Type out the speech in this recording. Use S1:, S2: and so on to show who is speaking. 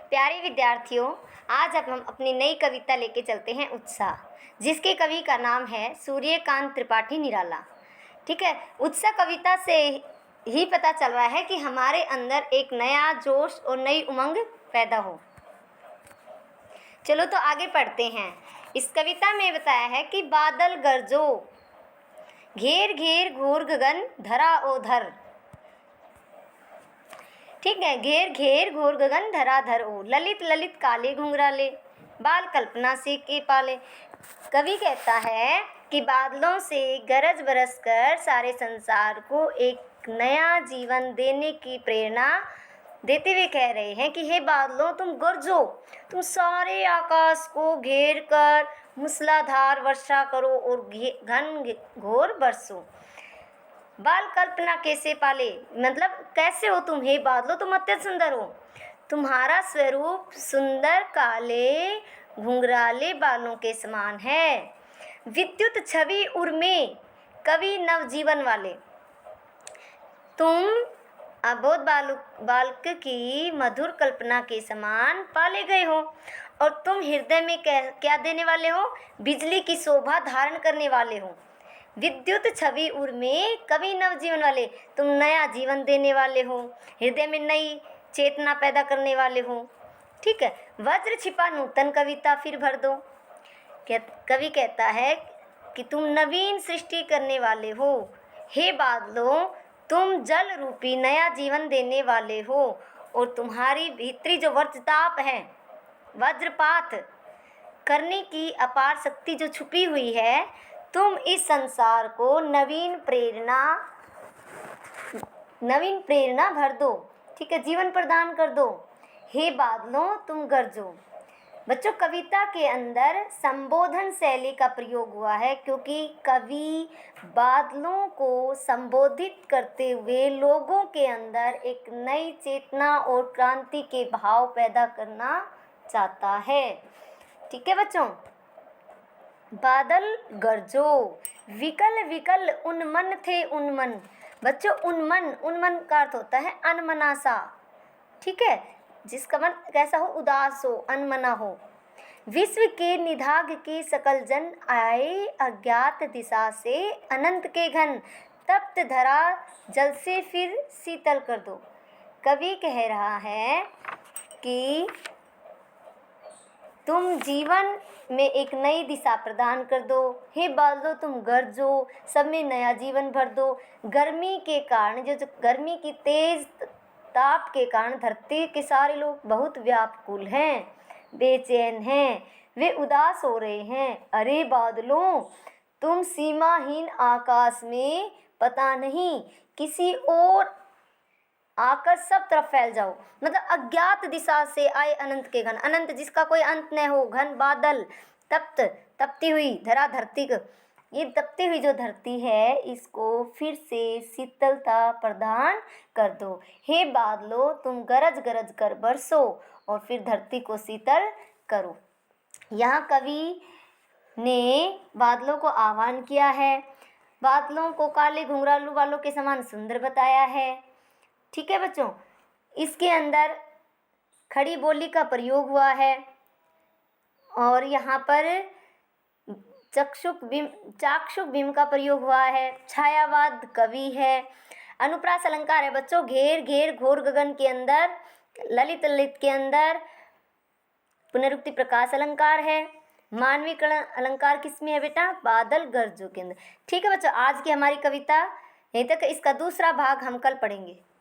S1: प्यारे विद्यार्थियों, आज अब हम अपनी नई कविता लेके चलते हैं उत्साह, जिसके कवि का नाम है सूर्यकांत त्रिपाठी निराला। ठीक है, उत्साह कविता से ही पता चल रहा है कि हमारे अंदर एक नया जोश और नई उमंग पैदा हो। चलो तो आगे पढ़ते हैं। इस कविता में बताया है कि बादल गरजो, घेर घेर घोर गगन धरा ओधर। ठीक है, घेर घेर घोर गगन धरा धर ओ, ललित ललित काले घुंघराले, बाल कल्पना से के पाले। कवि कहता है कि बादलों से गरज बरस कर सारे संसार को एक नया जीवन देने की प्रेरणा देते हुए कह रहे हैं कि हे बादलों, तुम गरजो, तुम सारे आकाश को घेर कर मूसलाधार वर्षा करो और घन घोर बरसो। बाल कल्पना कैसे पाले, मतलब कैसे हो तुम हे बादलों, तुम अत्यंत सुंदर हो। तुम्हारा स्वरूप सुंदर काले घुंघराले बालों के समान है। विद्युत छवि उर्मे कवि नवजीवन वाले, तुम अबोध बालक की मधुर कल्पना के समान पाले गए हो। और तुम हृदय में क्या देने वाले हो? बिजली की शोभा धारण करने वाले हो। विद्युत छवि उर्मे कवि नवजीवन वाले, तुम नया जीवन देने वाले हो, हृदय में नई चेतना पैदा करने वाले हो। ठीक है, वज्र छिपा नूतन कविता फिर भर दो। कवि कहता है कि तुम नवीन सृष्टि करने वाले हो। हे बादलों, तुम जल रूपी नया जीवन देने वाले हो और तुम्हारी भीतरी जो वज्रताप है, वज्रपात करने की अपार शक्ति जो छुपी हुई है, तुम इस संसार को नवीन प्रेरणा भर दो। ठीक है, जीवन प्रदान कर दो। हे बादलों, तुम गरजो। बच्चों, कविता के अंदर संबोधन शैली का प्रयोग हुआ है, क्योंकि कवि बादलों को संबोधित करते हुए लोगों के अंदर एक नई चेतना और क्रांति के भाव पैदा करना चाहता है। ठीक है बच्चों, बादल गरजो, विकल विकल उन्मन थे उन्मन। बच्चों, उन्मन का अर्थ होता है अनमना सा। ठीक है, जिसका मन कैसा हो? उदास हो, अनमना हो। विश्व के निधाग के सकल जन आए अज्ञात दिशा से अनंत के घन, तप्त धरा जल से फिर शीतल कर दो। कवि कह रहा है कि तुम जीवन में एक नई दिशा प्रदान कर दो। हे बादलों, तुम गरजो, सब में नया जीवन भर दो। गर्मी के कारण जो गर्मी की तेज ताप के कारण धरती के सारे लोग बहुत व्याकुल हैं, बेचैन हैं, वे उदास हो रहे हैं। अरे बादलों, तुम सीमाहीन आकाश में पता नहीं किसी और आकर सब तरफ फैल जाओ। मतलब अज्ञात दिशा से आए अनंत के घन, अनंत जिसका कोई अंत न हो, घन बादल, तपती हुई धरा धरती को, ये तपती हुई जो धरती है, इसको फिर से शीतलता प्रदान कर दो। हे बादलों, तुम गरज गरज कर बरसो और फिर धरती को शीतल करो। यहाँ कवि ने बादलों को आह्वान किया है, बादलों को काले घुंघरालू बालों के समान सुंदर बताया है। ठीक है बच्चों, इसके अंदर खड़ी बोली का प्रयोग हुआ है और यहाँ पर चाक्षुष भीम का प्रयोग हुआ है। छायावाद कवि है। अनुप्रास अलंकार है बच्चों, घेर घेर घोर गगन के अंदर, ललित ललित के अंदर पुनरुक्ति प्रकाश अलंकार है। मानवीय अलंकार किसमें है बेटा? बादल गरजो के अंदर। ठीक है बच्चों, आज की हमारी कविता यहीं तक। इसका दूसरा भाग हम कल पढ़ेंगे।